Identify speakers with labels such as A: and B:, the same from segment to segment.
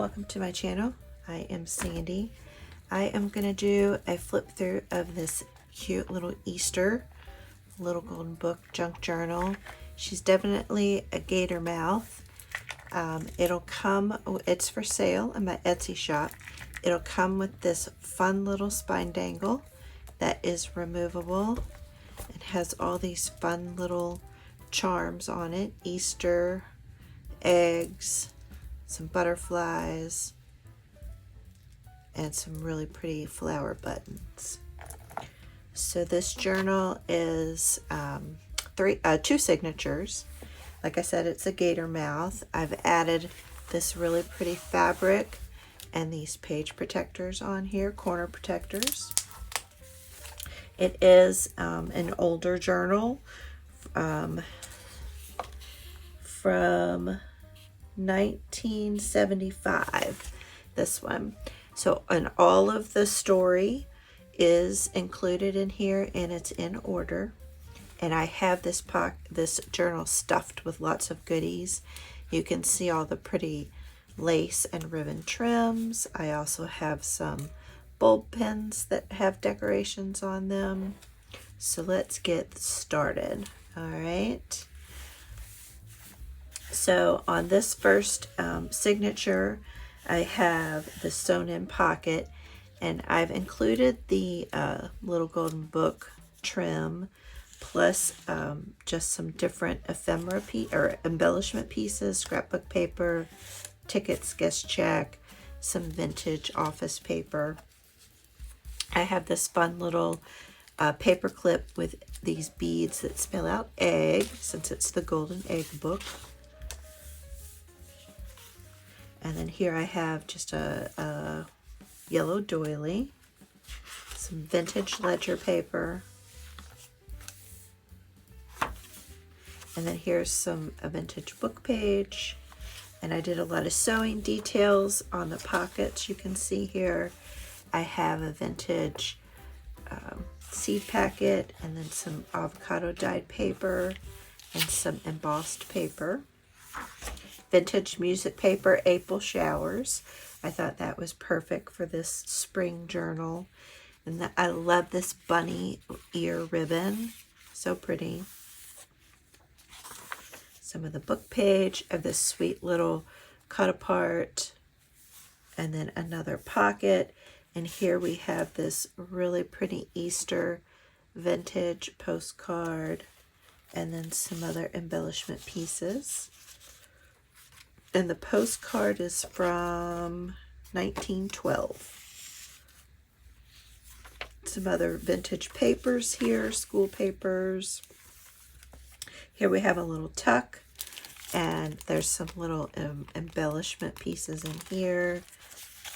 A: welcome to my channel. I am Sandy. I am going to do a flip through of this cute little Easter Little Golden Book junk journal. She's definitely a gator mouth. It'll come, it's for sale in my Etsy shop. It'll come with this fun little spine dangle that is removable. It has all these fun little charms on it. Easter eggs, some butterflies, and some really pretty flower buttons. So this journal is two signatures. Like I said, it's a gator mouth. I've added this really pretty fabric and these page protectors on here, corner protectors. It is an older journal from 1975, this one. So, and all of the story is included in here, and it's in order. And I have this journal stuffed with lots of goodies. You can see all the pretty lace and ribbon trims. I also have some bulb pins that have decorations on them. So let's get started. All right. So on this first signature, I have the sewn in pocket, and I've included the Little Golden Book trim, plus just some different ephemera embellishment pieces, scrapbook paper, tickets, guest check, some vintage office paper. I have this fun little paper clip with these beads that spell out egg, since it's the Golden Egg Book. And then here I have just a yellow doily, some vintage ledger paper, and then here's a vintage book page. And I did a lot of sewing details on the pockets. You can see here I have a vintage seed packet, and then some avocado dyed paper and some embossed paper. Vintage music paper, April Showers. I thought that was perfect for this spring journal. And I love this bunny ear ribbon. So pretty. Some of the book page of this sweet little cut apart. And then another pocket. And here we have this really pretty Easter vintage postcard. And then some other embellishment pieces. And the postcard is from 1912. Some other vintage papers here, school papers. Here we have a little tuck, and there's some little embellishment pieces in here,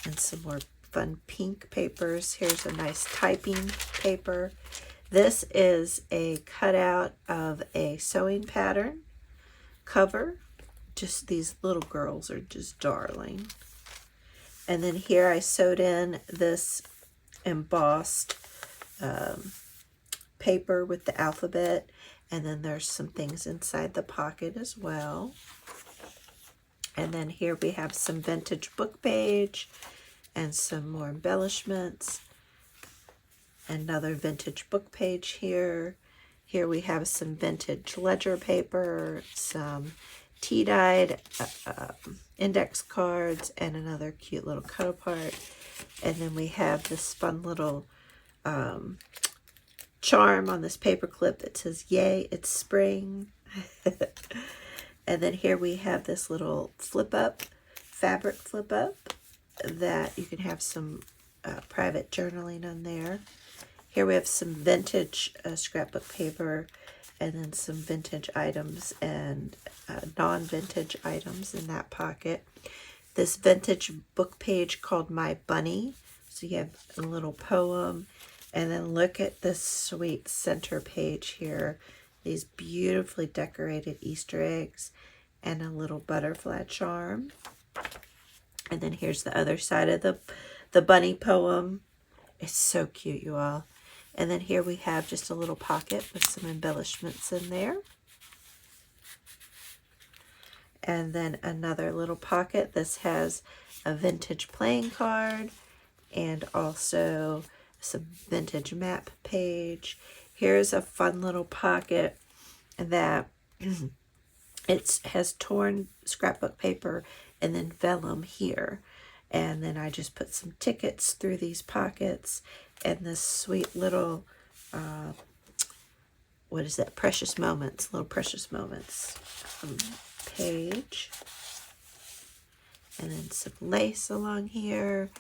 A: and some more fun pink papers. Here's a nice typing paper. This is a cutout of a sewing pattern cover. Just these little girls are just darling. And then here I sewed in this embossed paper with the alphabet, and then there's some things inside the pocket as well. And then here we have some vintage book page and some more embellishments. Another vintage book page here. Here we have some vintage ledger paper, some tea-dyed index cards, and another cute little cut apart. And then we have this fun little charm on this paper clip that says, "Yay, it's spring." And then here we have this little fabric flip up that you can have some private journaling on there. Here we have some vintage scrapbook paper, and then some vintage items and non-vintage items in that pocket. This vintage book page called My Bunny. So you have a little poem. And then look at this sweet center page here. These beautifully decorated Easter eggs and a little butterfly charm. And then here's the other side of the bunny poem. It's so cute, you all. And then here we have just a little pocket with some embellishments in there. And then another little pocket. This has a vintage playing card, and also some vintage map page. Here's a fun little pocket that it has torn scrapbook paper and then vellum here. And then I just put some tickets through these pockets and this sweet little, what is that? Precious Moments, little Precious Moments page. And then some lace along here.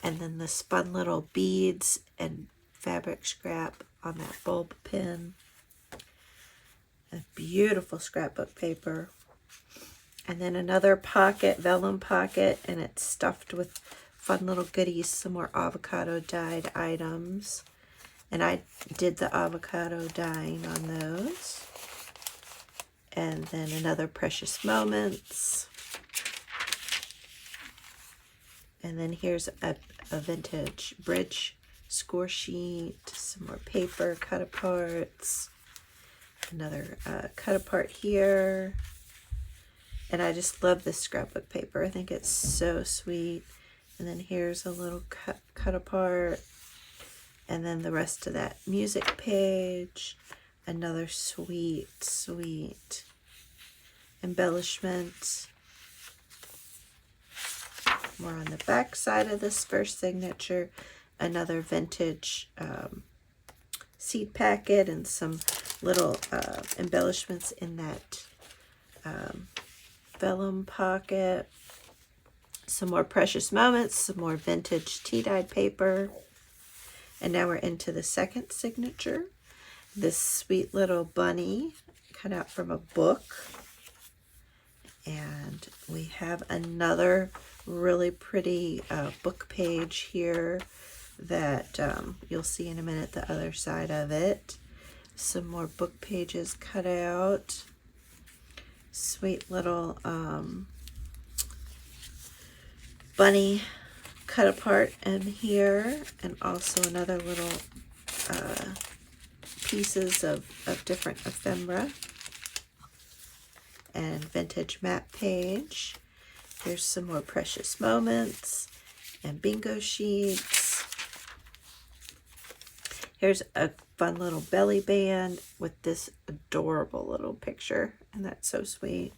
A: And then this fun little beads and fabric scrap on that bulb pin. A beautiful scrapbook paper. And then another pocket, vellum pocket, and it's stuffed with fun little goodies, some more avocado dyed items. And I did the avocado dyeing on those. And then another Precious Moments. And then here's a vintage bridge score sheet, some more paper cut aparts, another cut apart here. And I just love this scrapbook paper. I think it's so sweet. And then here's a little cut apart. And then the rest of that music page. Another sweet, sweet embellishment. More on the back side of this first signature. Another vintage seed packet and some little embellishments in that vellum pocket. Some more Precious Moments, some more vintage tea-dyed paper. And now we're into the second signature. This sweet little bunny cut out from a book. And we have another really pretty book page here that you'll see in a minute, the other side of it. Some more book pages cut out. Sweet little bunny cut apart in here, and also another little pieces of different ephemera. And vintage map page. Here's some more Precious Moments and bingo sheets. Here's a fun little belly band with this adorable little picture, and that's so sweet.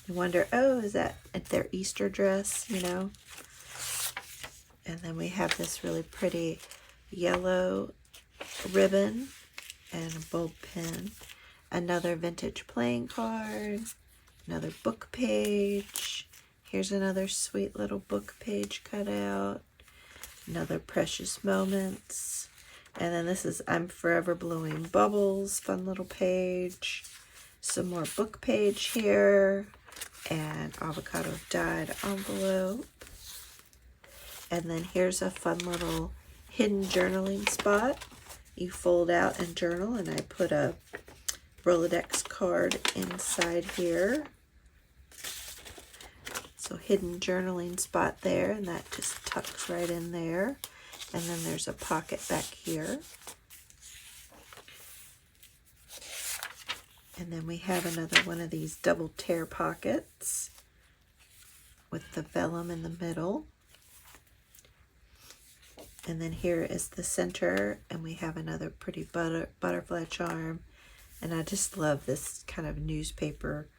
A: You wonder, oh, is that their Easter dress, you know? And then we have this really pretty yellow ribbon and a bulb pin. Another vintage playing card. Another book page. Here's another sweet little book page cut out. Another Precious Moments. And then this is I'm Forever Blowing Bubbles. Fun little page. Some more book page here. And avocado dyed envelope. And then here's a fun little hidden journaling spot. You fold out and journal, and I put a Rolodex card inside here. So hidden journaling spot there, and that just tucks right in there. And then there's a pocket back here. And then we have another one of these double tear pockets with the vellum in the middle. And then here is the center, and we have another pretty butterfly charm. And I just love this kind of newspaper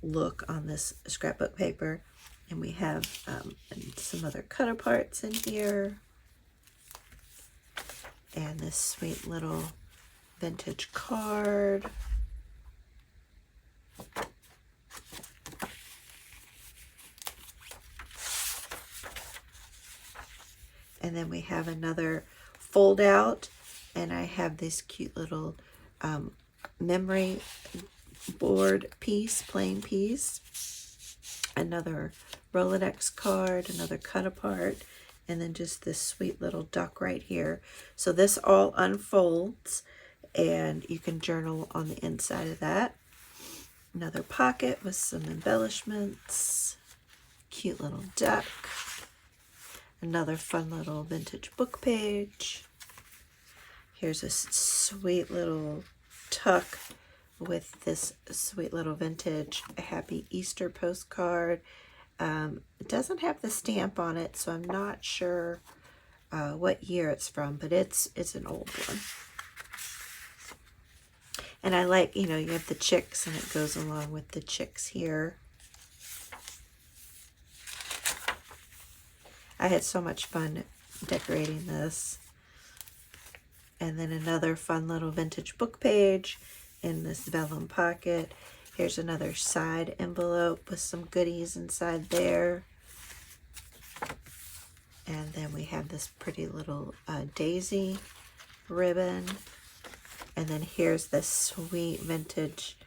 A: look on this scrapbook paper. And we have some other cut aparts in here. And this sweet little vintage card. And then we have another fold out, and I have this cute little memory board piece, plain piece. Another Rolodex card, another cut apart, and then just this sweet little duck right here. So this all unfolds, and you can journal on the inside of that. Another pocket with some embellishments. Cute little duck. Another fun little vintage book page. Here's a sweet little tuck with this sweet little vintage Happy Easter postcard. It doesn't have the stamp on it, so I'm not sure what year it's from, but it's an old one. And I like, you know, you have the chicks and it goes along with the chicks here. I had so much fun decorating this. And then another fun little vintage book page in this vellum pocket. Here's another side envelope with some goodies inside there. And then we have this pretty little daisy ribbon. And then here's this sweet vintage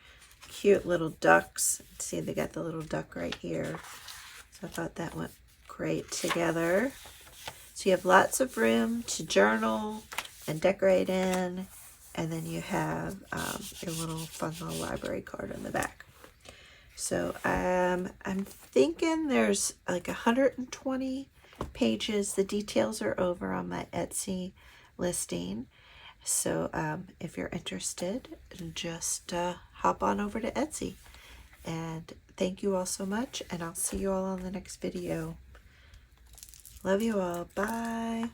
A: cute little ducks. See, they got the little duck right here. So I thought that went great together. So you have lots of room to journal and decorate in. And then you have your little fun little library card on the back. So I'm thinking there's like 120 pages. The details are over on my Etsy listing. So if you're interested, just hop on over to Etsy. And thank you all so much, and I'll see you all on the next video. Love you all. Bye.